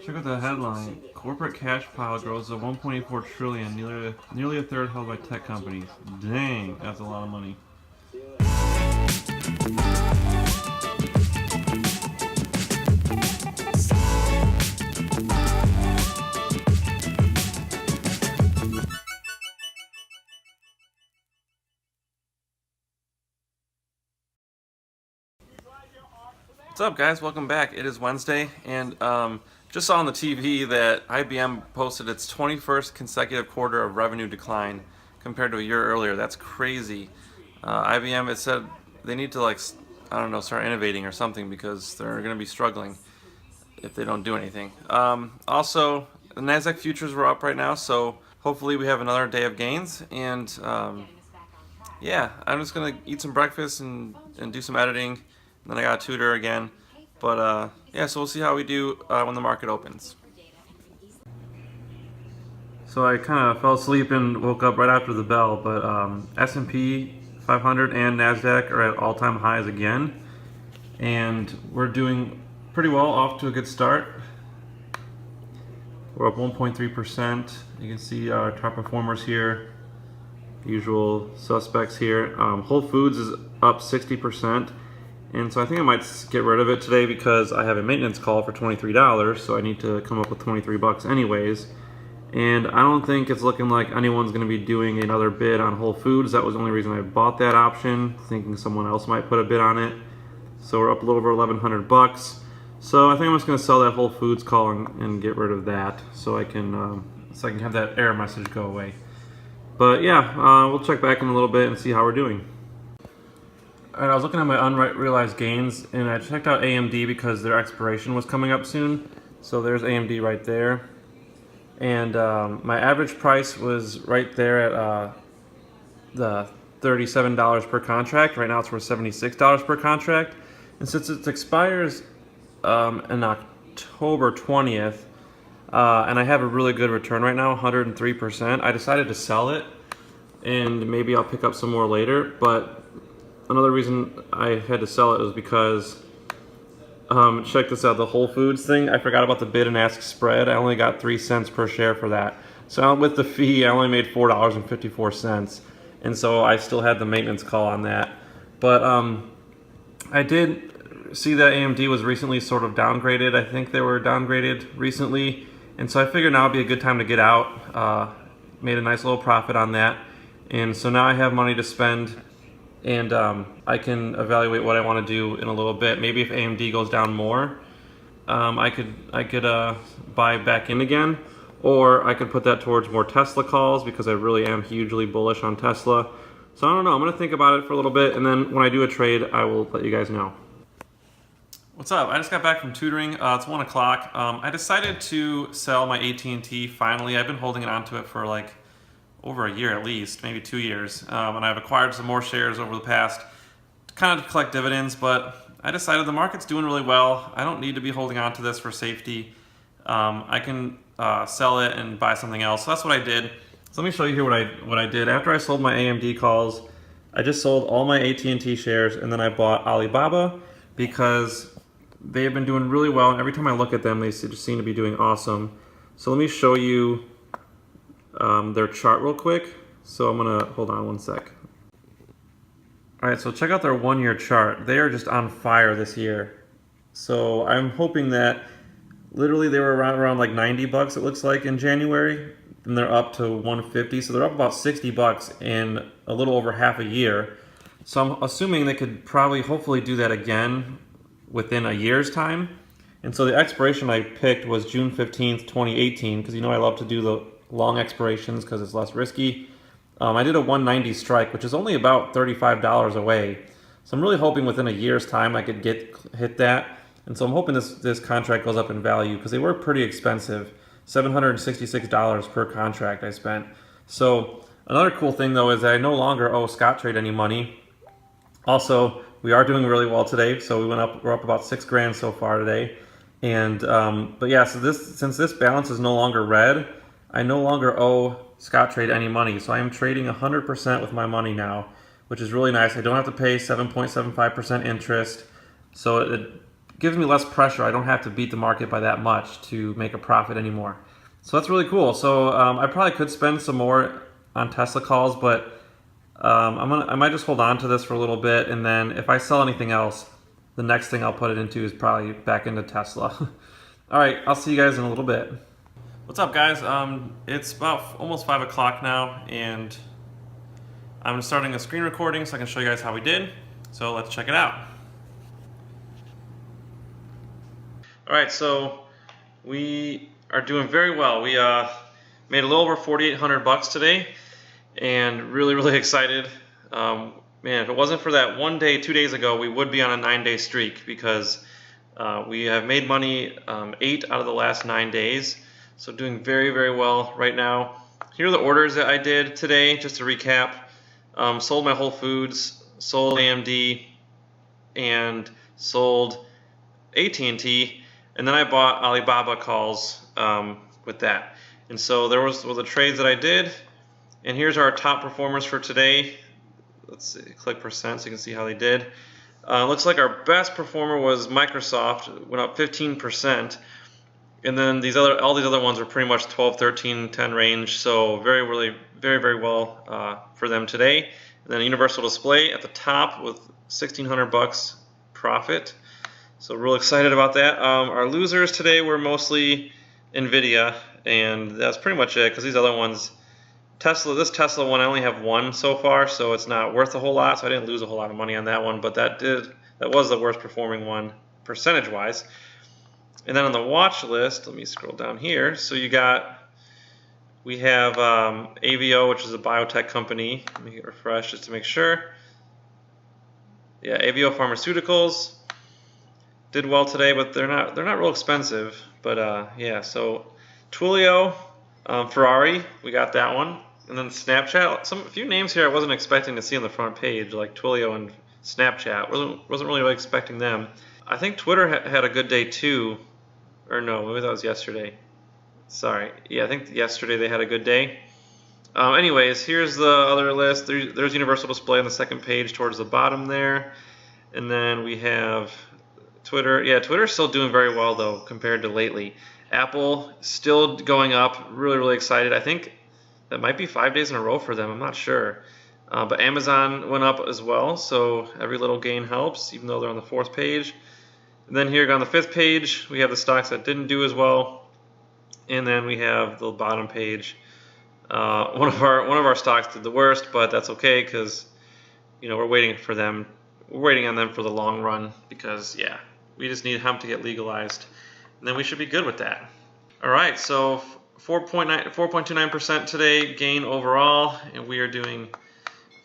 Check out the headline. Corporate cash pile grows to 1.84 trillion, nearly a third held by tech companies. Dang, that's a lot of money. What's up, guys? Welcome back. It is Wednesday, and just saw on the TV that IBM posted its 21st consecutive quarter of revenue decline compared to a year earlier. That's crazy. IBM, it said they need to, I don't know, start innovating or something, because they're going to be struggling if they don't do anything. Also, the NASDAQ futures were up right now, so hopefully we have another day of gains. And yeah, I'm just going to eat some breakfast and do some editing. And then I got a tutor again. But yeah, so we'll see how we do when the market opens. So I kind of fell asleep and woke up right after the bell, but S&P 500 and NASDAQ are at all-time highs again. And we're doing pretty well, off to a good start. We're up 1.3%. You can see our top performers here, usual suspects here. Whole Foods is up 60%. And so I think I might get rid of it today because I have a maintenance call for $23, so I need to come up with 23 bucks anyways. And I don't think it's looking like anyone's going to be doing another bid on Whole Foods. That was the only reason I bought that option, thinking someone else might put a bid on it. So we're up a little over 1,100 bucks. So I think I'm just going to sell that Whole Foods call and get rid of that, so I can have that error message go away. But yeah, we'll check back in a little bit and see how we're doing. Alright, I was looking at my unrealized gains, and I checked out AMD because their expiration was coming up soon. So there's AMD right there. And my average price was right there at the $37 per contract. Right now it's worth $76 per contract. And since it expires in October 20th, and I have a really good return right now, 103%, I decided to sell it. And maybe I'll pick up some more later. But another reason I had to sell it was because, check this out, the Whole Foods thing, I forgot about the bid and ask spread. I only got 3 cents per share for that. So with the fee, I only made $4.54. And so I still had the maintenance call on that. But I did see that AMD was recently sort of downgraded. I think they were downgraded recently. And so I figured now would be a good time to get out. Made a nice little profit on that. And so now I have money to spend. And I can evaluate what I want to do in a little bit. Maybe if AMD goes down more, I could buy back in again, or I could put that towards more Tesla calls because I really am hugely bullish on Tesla. So I don't know. I'm gonna think about it for a little bit, and then when I do a trade, I will let you guys know. What's up? I just got back from tutoring. It's 1 o'clock. I decided to sell my AT&T finally. I've been holding it onto it for like over a year at least, maybe 2 years. And I've acquired some more shares over the past, kind of to collect dividends, but I decided the market's doing really well. I don't need to be holding on to this for safety. I can sell it and buy something else. So that's what I did. So let me show you here what I did. After I sold my AMD calls, I just sold all my AT&T shares, and then I bought Alibaba because they have been doing really well. And every time I look at them, they just seem to be doing awesome. So let me show you their chart real quick. So I'm gonna hold on one sec. All right, so check out their 1 year chart. They are just on fire this year. So I'm hoping that literally they were around like 90 bucks, it looks like, in January, and they're up to 150. So they're up about 60 bucks in a little over half a year. So I'm assuming they could probably hopefully do that again within a year's time. And so the expiration I picked was June 15th, 2018, because you know I love to do the long expirations because it's less risky. I did a 190 strike, which is only about $35 away. So I'm really hoping within a year's time I could hit that. And so I'm hoping this contract goes up in value because they were pretty expensive. $766 per contract I spent. So another cool thing though is that I no longer owe Scottrade any money. Also, we are doing really well today. So we're up about 6 grand so far today. And but yeah, so since this balance is no longer red, I no longer owe Scottrade any money. So I am trading 100% with my money now, which is really nice. I don't have to pay 7.75% interest. So gives me less pressure. I don't have to beat the market by that much to make a profit anymore. So that's really cool. So I probably could spend some more on Tesla calls, but I might just hold on to this for a little bit, and then if I sell anything else, the next thing I'll put it into is probably back into Tesla. All right, I'll see you guys in a little bit. What's up, guys? It's about almost 5 o'clock now, and I'm starting a screen recording so I can show you guys how we did. So let's check it out. All right, so we are doing very well. We made a little over 4,800 bucks today, and really excited. Man, if it wasn't for that 1 day, 2 days ago, we would be on a 9-day streak, because we have made money 8 out of the last 9 days. So doing very well right now. Here are the orders that I did today, just to recap. Sold my Whole Foods, sold AMD, and sold AT&T, and then I bought Alibaba calls with that. And so there was the trades that I did, and here's our top performers for today. Let's see, click percent so you can see how they did. Looks like our best performer was Microsoft, went up 15%, and then all these other ones were pretty much 12, 13, 10 range. So very well for them today. And then Universal Display at the top with 1,600 bucks profit. So real excited about that. Our losers today were mostly Nvidia, and that's pretty much it, because these other ones, this Tesla one, I only have one so far, so it's not worth a whole lot, so I didn't lose a whole lot of money on that one, but that was the worst performing one percentage wise. And then on the watch list, let me scroll down here. So we have AVO, which is a biotech company. Let me hit refresh just to make sure. Yeah, AVO Pharmaceuticals did well today, but they're not real expensive. But yeah, so Twilio, Ferrari, we got that one. And then Snapchat, a few names here I wasn't expecting to see on the front page, like Twilio and Snapchat. Wasn't really expecting them. I think Twitter had a good day too, or no, maybe that was yesterday. Sorry, yeah, I think yesterday they had a good day. Anyways, here's the other list. There's Universal Display on the second page towards the bottom there, and then we have Twitter. Yeah, Twitter's still doing very well though compared to lately. Apple still going up. Really excited. I think that might be 5 days in a row for them. I'm not sure. But Amazon went up as well, so every little gain helps, even though they're on the 4th page. And then here on the 5th page, we have the stocks that didn't do as well, and then we have the bottom page. One of our stocks did the worst, but that's okay, because we're waiting for them. We're waiting on them for the long run, because yeah, we just need hemp to get legalized, and then we should be good with that. All right, so 4.29% today gain overall, and we are doing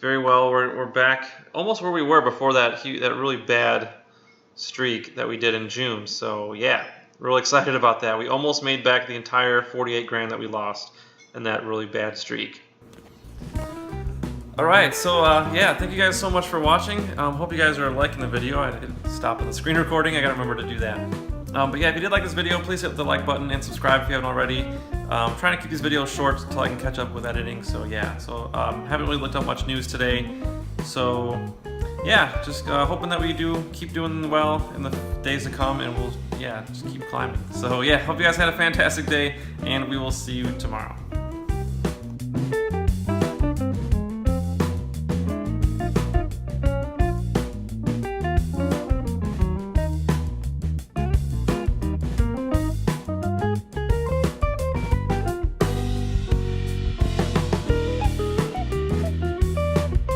very well. We're back almost where we were before that really bad streak that we did in June. So yeah, real excited about that. We almost made back the entire 48 grand that we lost in that really bad streak. All right, so yeah, thank you guys so much for watching. Hope you guys are liking the video. I did stop the screen recording. I gotta remember to do that. But yeah, if you did like this video, please hit the like button and subscribe if you haven't already. I'm trying to keep these videos short until I can catch up with editing. So yeah, haven't really looked up much news today. So yeah, just hoping that we keep doing well in the days to come, and we'll just keep climbing. So yeah, hope you guys had a fantastic day, and we will see you tomorrow.